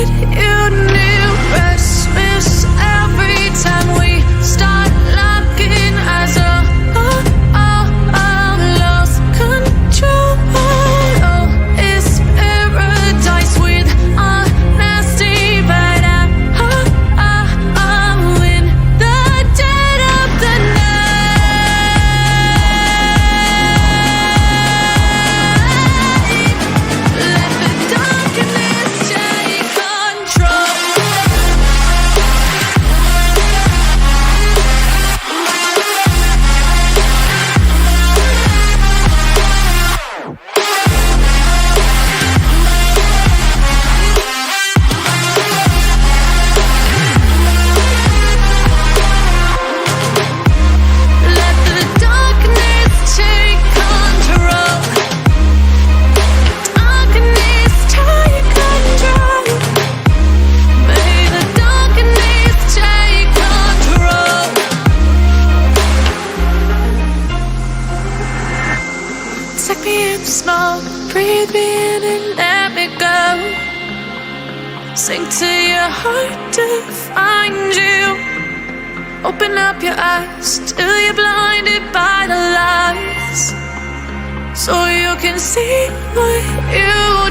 what you knew. Restless every time we start locking eyes. Lost control. Oh, it's paradise with honesty, but I'm in the dead of the night. Let the darkness take control. Let the darkness take control. Darkness take control. May the darkness take control. Take me in the smoke, breathe me in and let me go. Sink to your heart to find you. Open up your eyes till you're blinded by the lies, so you can see what you